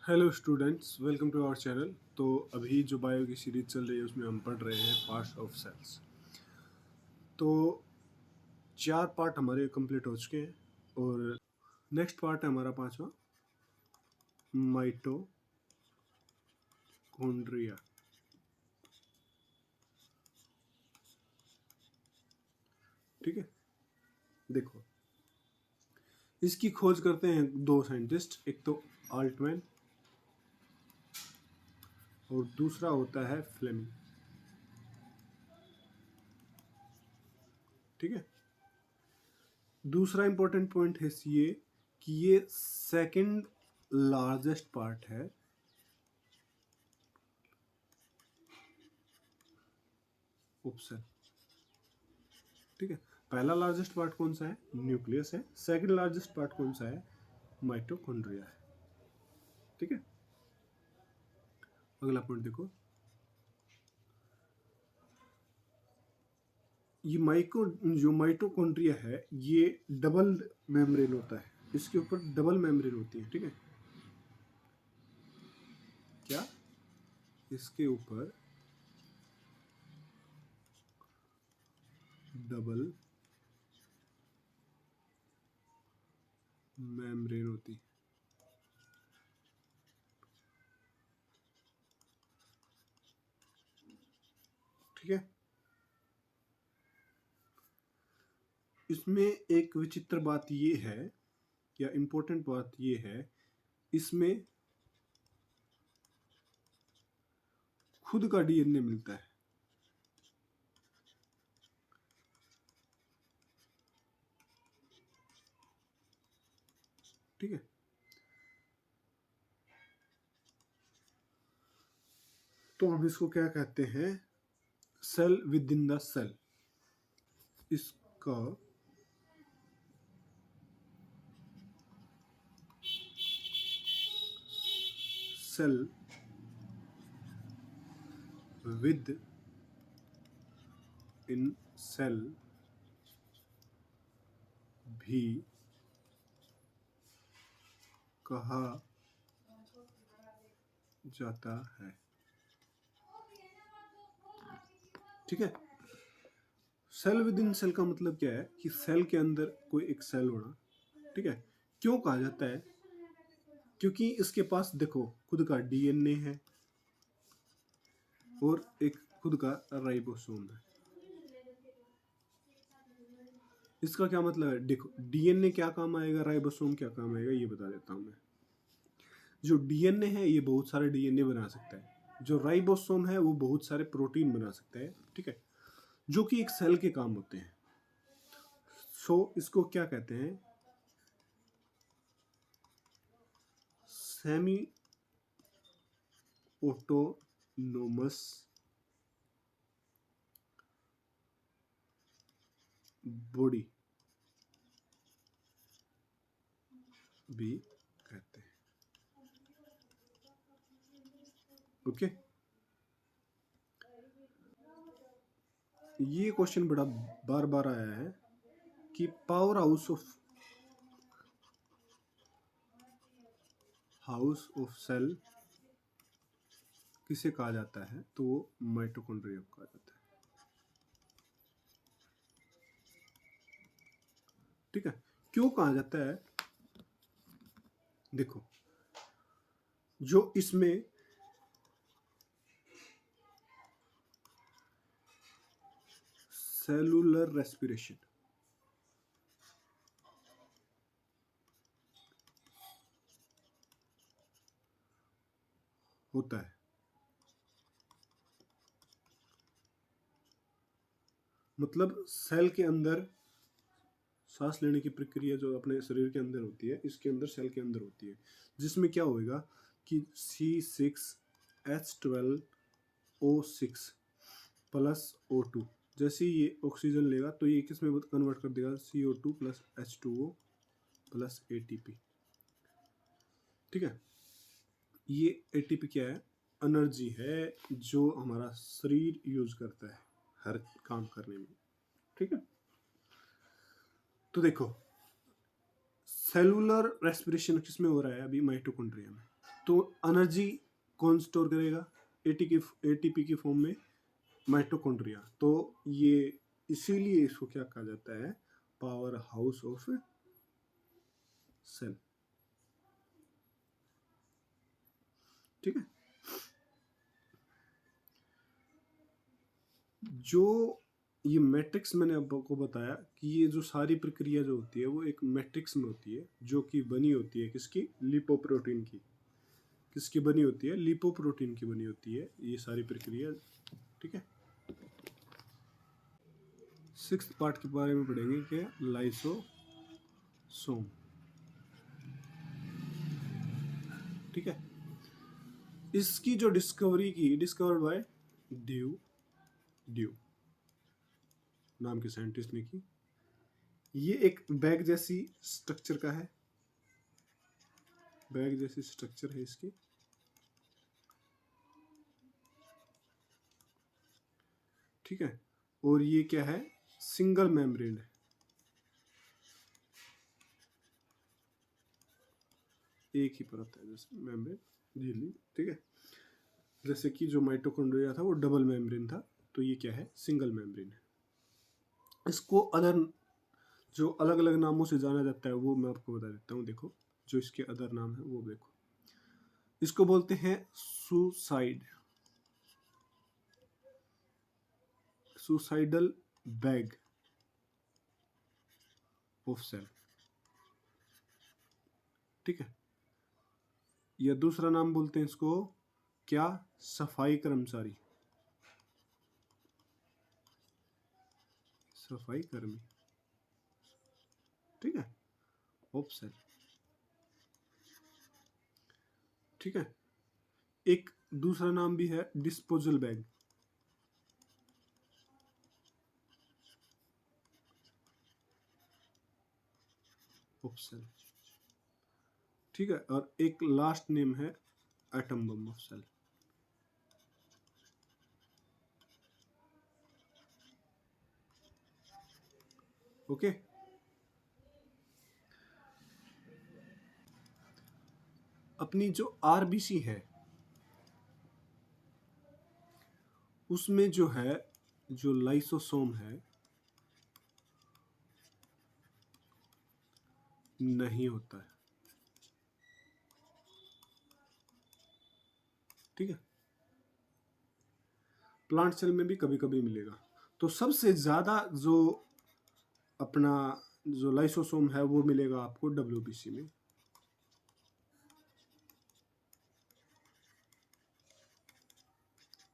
Hello students, welcome to our channel. तो अभी जो बायो की सीरीज चल रही है उसमें हम पढ़ रहे हैं पार्ट्स ऑफ सेल्स। तो 4 पार्ट हमारे कंप्लीट हो चुके हैं और नेक्स्ट पार्ट है हमारा 5वां, माइटोकॉन्ड्रिया। ठीक है, देखो इसकी खोज करते हैं 2 साइंटिस्ट, एक तो आल्टमैन और दूसरा होता है फ्लेमिंग। ठीक है, दूसरा इंपॉर्टेंट पॉइंट है ये कि ये सेकंड लार्जेस्ट पार्ट है ऑफ सेल। ठीक है, पहला लार्जेस्ट पार्ट कौन सा है? न्यूक्लियस है। सेकंड लार्जेस्ट पार्ट कौन सा है? माइटोकॉन्ड्रिया है। ठीक है, अगला पॉइंट देखो, ये जो माइटोकॉन्ड्रिया है ये डबल मेम्ब्रेन होता है, इसके ऊपर डबल मेम्ब्रेन होती है। ठीक है, क्या इसके ऊपर डबल मेम्ब्रेन होती है। ठीक है, इसमें एक विचित्र बात ये है या इंपॉर्टेंट बात ये है, इसमें खुद का डीएनए मिलता है। ठीक है, तो हम इसको क्या कहते हैं? Cell within the cell. इसका सेल विद इन सेल भी कहा जाता है। ठीक है, सेल विद इन सेल का मतलब क्या है कि सेल के अंदर कोई एक सेल होना। ठीक है, क्यों कहा जाता है? क्योंकि इसके पास देखो खुद का डीएनए है और एक खुद का राइबोसोम है। इसका क्या मतलब है? देखो डीएनए क्या काम आएगा, राइबोसोम क्या काम आएगा, ये बता देता हूं मैं। जो डीएनए है ये बहुत सारे डीएनए बना सकता है, जो राइबोसोम है वो बहुत सारे प्रोटीन बना सकता है। ठीक है, जो कि एक सेल के काम होते हैं। सो इसको क्या कहते हैं? सेमी ऑटोनोमस बॉडी भी कहते हैं। ओके, ये क्वेश्चन बड़ा बार बार आया है कि पावर हाउस ऑफ सेल किसे कहा जाता है? तो वो माइटोकॉन्ड्रिया को कहा जाता है। ठीक है, क्यों कहा जाता है? देखो, जो इसमें सेलुलर रेस्पिरेशन होता है, मतलब सेल के अंदर सांस लेने की प्रक्रिया जो अपने शरीर के अंदर होती है, इसके अंदर सेल के अंदर होती है, जिसमें क्या होएगा कि C6H12O6 प्लस O2, जैसे ये ऑक्सीजन लेगा तो ये किस में कन्वर्ट कर देगा? CO2 plus H2O plus ATP। ठीक है, ये ATP क्या है? एनर्जी है जो हमारा शरीर यूज करता है हर काम करने में। ठीक है, तो देखो सेलुलर रेस्पिरेशन किसमें हो रहा है? अभी माइटोकॉन्ड्रिया में। तो एनर्जी कौन स्टोर करेगा? एटीपी की फॉर्म में माइटोकॉन्ड्रिया। तो ये इसीलिए इसको क्या कहा जाता है? Power house of cell. ठीक है। जो ये मैट्रिक्स मैंने आपको बताया कि ये जो सारी प्रक्रिया जो होती है वो एक मैट्रिक्स में होती है, जो कि बनी होती है किसकी? लिपोप्रोटीन की। किसकी बनी होती है? लिपोप्रोटीन की बनी होती है ये सारी प्रक्रिया। ठीक है। 6th पार्ट के बारे में पढ़ेंगे कि लाइसोसोम। ठीक है। इसकी जो डिस्कवर्ड बाय ड्यू नाम के साइंटिस्ट ने की। ये एक बैग जैसी स्ट्रक्चर का है, बैग जैसी स्ट्रक्चर है इसकी। ठीक है। और ये क्या है? सिंगल मेम्ब्रेन है, एक ही परत है जैसे मेम्ब्रेन झिल्ली। ठीक है। जैसे कि जो माइटोकॉन्ड्रिया था वो डबल मेम्ब्रेन था, तो ये क्या है? सिंगल मेम्ब्रेन है। इसको जो अलग अलग नामों से जाना जाता है वो मैं आपको बता देता हूँ। देखो, जो इसके अदर नाम है वो देखो। इसको बोलते हैं सुसाइडल बैग ऑफ सेल। ठीक है। या दूसरा नाम बोलते हैं इसको क्या? सफाई कर्मचारी, सफाई कर्मी। ठीक है। Of cell. ठीक है। एक दूसरा नाम भी है डिस्पोजल बैग। Of cell. ठीक है। और एक लास्ट नेम है atom bomb of cell. Okay. अपनी जो आरबीसी है उसमें जो है, जो लाइसोसोम है नहीं होता है। ठीक है। प्लांट सेल में भी कभी कभी मिलेगा। तो सबसे ज्यादा जो अपना जो लाइसोसोम है वो मिलेगा आपको डब्ल्यूबीसी में।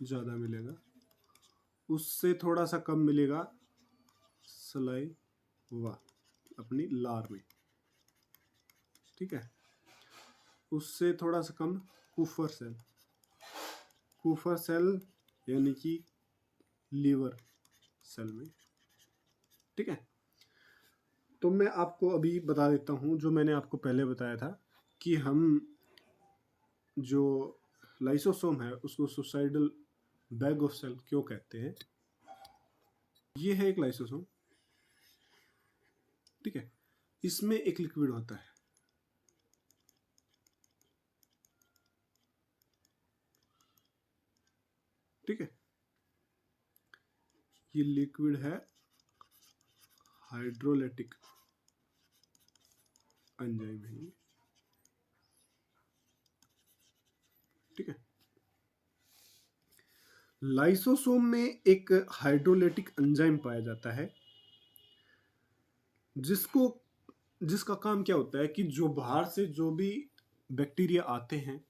ज्यादा मिलेगा। उससे थोड़ा सा कम मिलेगा सलाइवा, अपनी लार में। ठीक है। उससे थोड़ा सा कम कूफर सेल यानी कि लीवर सेल में। ठीक है। तो मैं आपको अभी बता देता हूं जो मैंने आपको पहले बताया था कि हम जो लाइसोसोम है उसको सुसाइडल बैग ऑफ सेल क्यों कहते हैं। ये है एक लाइसोसोम। ठीक है। इसमें एक लिक्विड होता है। ठीक है। ये लिक्विड है हाइड्रोलाइटिक एंजाइम है। ठीक है। लाइसोसोम में एक हाइड्रोलाइटिक एंजाइम पाया जाता है जिसका काम क्या होता है कि जो बाहर से जो भी बैक्टीरिया आते हैं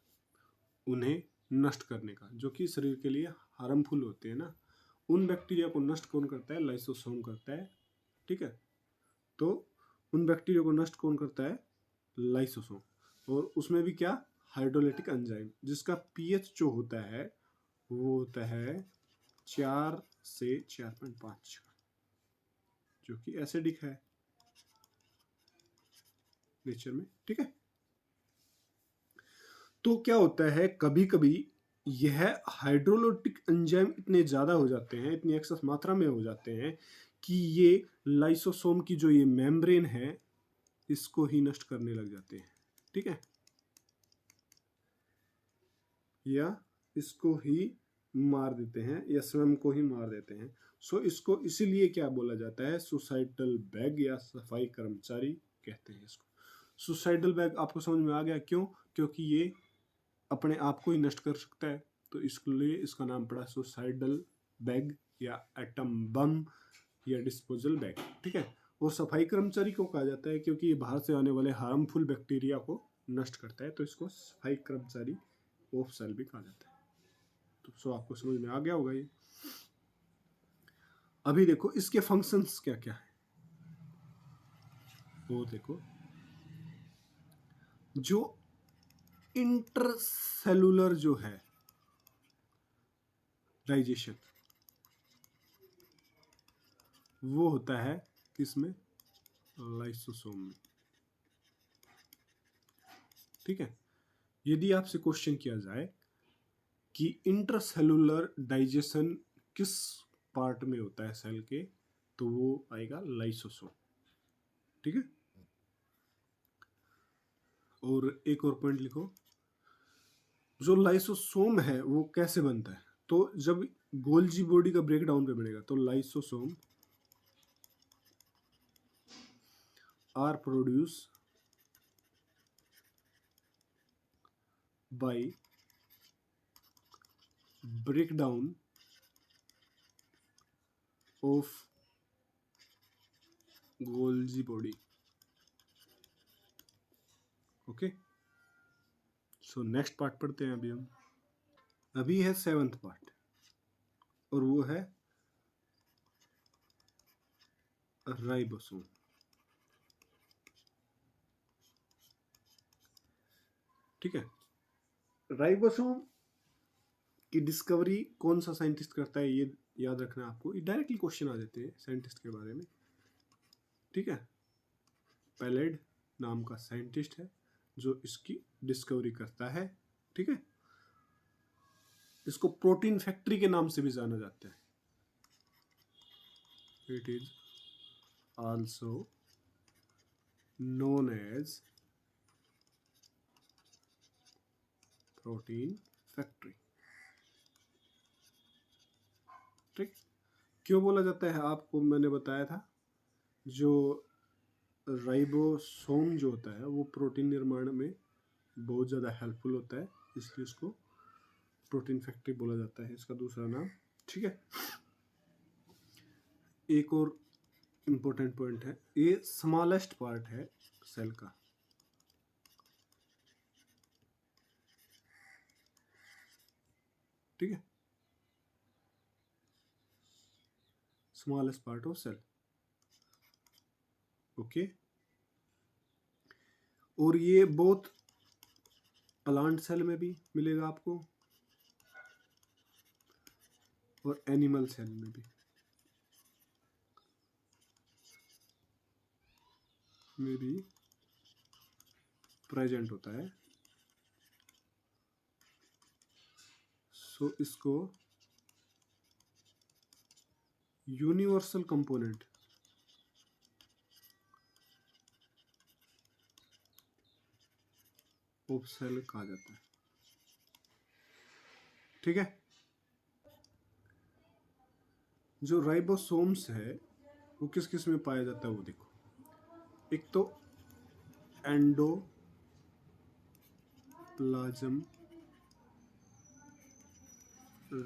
उन्हें नष्ट करने का, जो कि शरीर के लिए हार्मफुल होते हैं ना, उन बैक्टीरिया को नष्ट कौन करता है? लाइसोसोम करता है। ठीक है। तो उन बैक्टीरिया को नष्ट कौन करता है? लाइसोसोम। और उसमें भी क्या? हाइड्रोलाइटिक एंजाइम, जिसका पीएच जो होता है वो होता है 4 से 4.5, जो कि एसिडिक है नेचर में। ठीक है। तो क्या होता है, कभी कभी यह हाइड्रोलाइटिक एंजाइम इतने ज्यादा हो जाते हैं, इतनी एक्सेस मात्रा में हो जाते हैं कि ये लाइसोसोम की जो ये मेम्ब्रेन है इसको ही नष्ट करने लग जाते हैं। ठीक है। या इसको ही मार देते हैं या स्वयं को ही मार देते हैं। सो इसको इसीलिए क्या बोला जाता है, सुसाइडल बैग या सफाई कर्मचारी कहते हैं इसको। सुसाइडल बैग आपको समझ में आ गया क्यों? क्योंकि ये अपने आप को ही नष्ट कर सकता है, तो इसलिए इसका नाम पड़ा सुसाइडल बैग या एटम बम या डिस्पोजल बैग। ठीक है। और सफाई कर्मचारी को कहा जाता है क्योंकि ये बाहर से आने वाले हार्मफुल बैक्टीरिया को नष्ट करता है, तो इसको सफाई कर्मचारी ऑफ सेल भी कहा जाता है। तो सो आपको समझ में आ गया होगा ये। अभी देखो इसके फंक्शंस क्या क्या है, वो देखो। जो इंटरसेलुलर जो है डाइजेशन, वो होता है किसमें, लाइसोसोम में। ठीक है। यदि आपसे क्वेश्चन किया जाए कि इंटरसेलुलर डाइजेशन किस पार्ट में होता है सेल के, तो वो आएगा लाइसोसोम। ठीक है। और एक और पॉइंट लिखो, जो लाइसोसोम है वो कैसे बनता है, तो जब गोल्जी बॉडी का ब्रेकडाउन पे बनेगा तो lysosome are produce by breakdown of Golgi body. Okay. So next part पढ़ते हैं अभी हम। अभी है 7th पार्ट और वो है राइबोसोम। ठीक है। राइबोसोम की डिस्कवरी कौन सा साइंटिस्ट करता है, ये याद रखना आपको। ये डायरेक्टली क्वेश्चन आ जाते हैं साइंटिस्ट के बारे में। ठीक है। पैलेड नाम का साइंटिस्ट है जो इसकी डिस्कवरी करता है। ठीक है। इसको प्रोटीन फैक्ट्री के नाम से भी जाना जाता है। It is also known as protein factory. ठीक। क्यों बोला जाता है, आपको मैंने बताया था, जो राइबोसोम जो होता है वो प्रोटीन निर्माण में बहुत ज़्यादा हेल्पफुल होता है, इसलिए इसको प्रोटीन फैक्ट्री बोला जाता है, इसका दूसरा नाम। ठीक है। एक और इम्पोर्टेंट पॉइंट है, ये स्मॉलेस्ट पार्ट है सेल का। ठीक है। Smallest part of cell. Okay. और ये बहुत प्लांट सेल में भी मिलेगा आपको और एनिमल सेल में भी प्रेजेंट होता है। सो इसको यूनिवर्सल कंपोनेंट ऑफ सेल कहा जाता है। ठीक है। जो राइबोसोम्स है वो किस किस में पाया जाता है वो देखो। एक तो एंडोप्लाज्म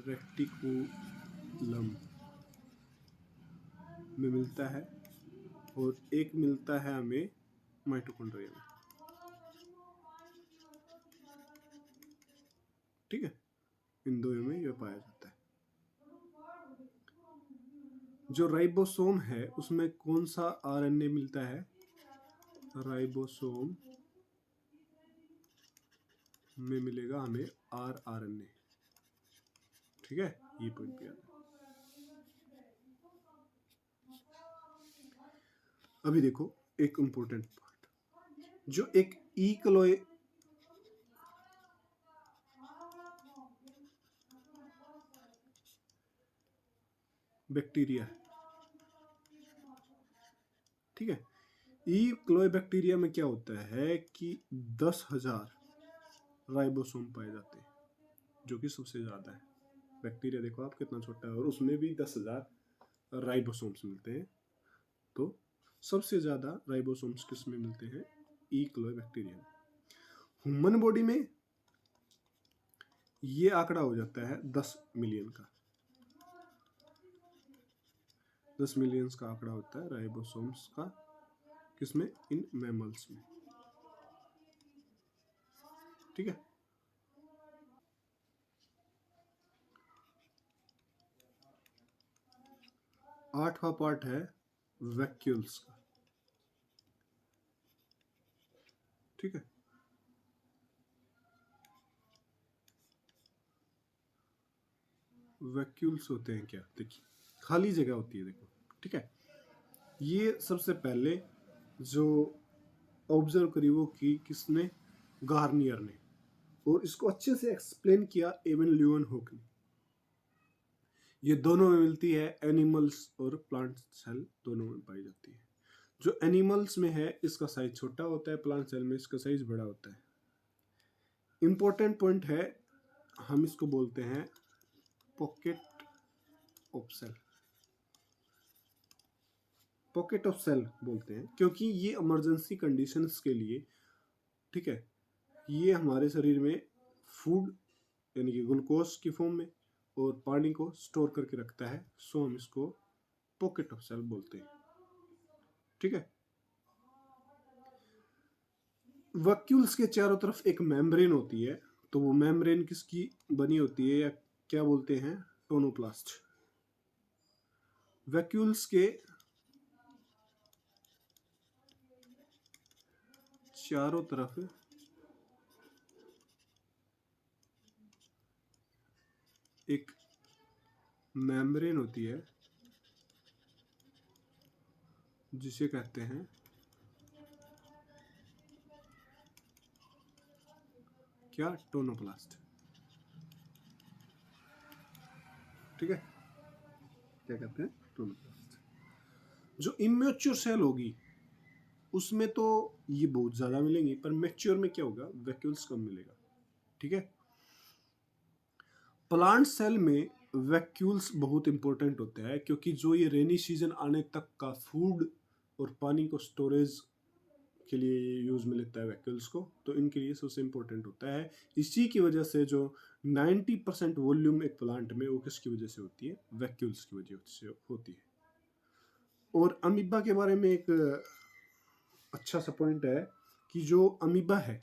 रेक्टिकुलम में मिलता है और एक मिलता है हमें माइटोकॉन्ड्रिया में। ठीक है। इन दो में यह पाया जाता है। जो राइबोसोम है उसमें कौन सा आरएनए मिलता है, राइबोसोम में मिलेगा हमें आरएनए। ठीक है। ये पॉइंट पे आता है। अभी देखो एक इंपॉर्टेंट पार्ट, जो एक इक्लोए बैक्टीरिया है। ठीक है। ई क्लोए बैक्टीरिया में क्या होता है कि 10,000 राइबोसोम पाए जाते हैं। जो कि सबसे ज़्यादा है। बैक्टीरिया देखो आप कितना छोटा है, और उसमें भी 10,000 राइबोसोम्स मिलते हैं। तो सबसे ज़्यादा राइबोसोम्स किस में मिलते हैं? ई क्लोई बैक्टीरिया में। ह्यूमन बॉडी में ये आंकड़ा हो जाता है 10 मिलियन का। 10 मिलियन का आंकड़ा होता है राइबोसोम्स का, किसमें? इन मैमल्स में। ठीक है। 8वां पार्ट है वैक्यूल्स का। ठीक है। वैक्यूल्स होते हैं क्या? देखिए, खाली जगह होती है, देखो। ठीक है। ये सबसे पहले जो ऑब्जर्व करी वो की किसने? गार्नियर ने। और इसको अच्छे से एक्सप्लेन किया एवन ल्यूवेनहॉक ने। ये दोनों में मिलती है, एनिमल्स और प्लांट सेल दोनों में पाई जाती है। जो एनिमल्स में है इसका साइज छोटा होता है, प्लांट सेल में इसका साइज बड़ा होता है। इंपॉर्टेंट पॉइंट है, हम इसको बोलते हैं pocket of cell. Pocket of cell बोलते हैं क्योंकि ये इमरजेंसी कंडीशंस के लिए, ठीक है, ये हमारे शरीर में फूड यानी कि ग्लूकोज की फॉर्म में और पानी को स्टोर करके रखता है। सो हम इसको पॉकेट ऑफ सेल बोलते हैं। ठीक है। वैक्यूल्स के चारों तरफ एक मेम्ब्रेन होती है, तो वो मेम्ब्रेन किसकी बनी होती है या क्या बोलते हैं? टोनोप्लास्ट। वैक्यूल्स के चारों तरफ एक मेम्ब्रेन होती है जिसे कहते हैं क्या? टोनोप्लास्ट। ठीक है। क्या कहते हैं? टोनोप्लास्ट। जो इमेच्योर सेल होगी उसमें तो ये बहुत ज्यादा मिलेंगी, पर मैच्योर में क्या होगा? वैक्यूल्स कम मिलेगा। ठीक है। प्लांट सेल में वैक्यूल्स बहुत इंपॉर्टेंट होते हैं क्योंकि जो ये रेनी सीजन आने तक का फूड और पानी को स्टोरेज के लिए यूज में लेता है वैक्यूल्स को, तो इनके लिए सबसे इंपॉर्टेंट होता है। इसी की वजह से जो 90% वॉल्यूम एक प्लांट में, वो किसकी वजह से होती है? वैक्यूल्स की वजह से होती है। और अमीबा के बारे में एक अच्छा सा पॉइंट है कि जो अमीबा है,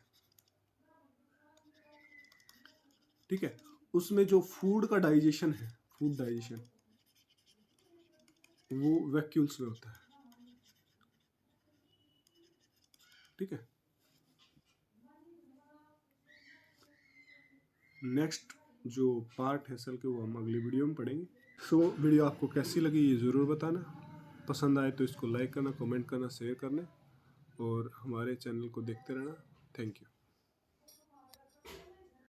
ठीक है, उसमें जो फूड का डाइजेशन है, फूड डाइजेशन, वो वैक्यूल्स में होता है। ठीक है। नेक्स्ट जो पार्ट है सेल के, वो हम अगली वीडियो में पढ़ेंगे। सो वीडियो आपको कैसी लगी ये ज़रूर बताना। पसंद आए तो इसको लाइक करना, कमेंट करना, शेयर करना, और हमारे चैनल को देखते रहना। Thank you.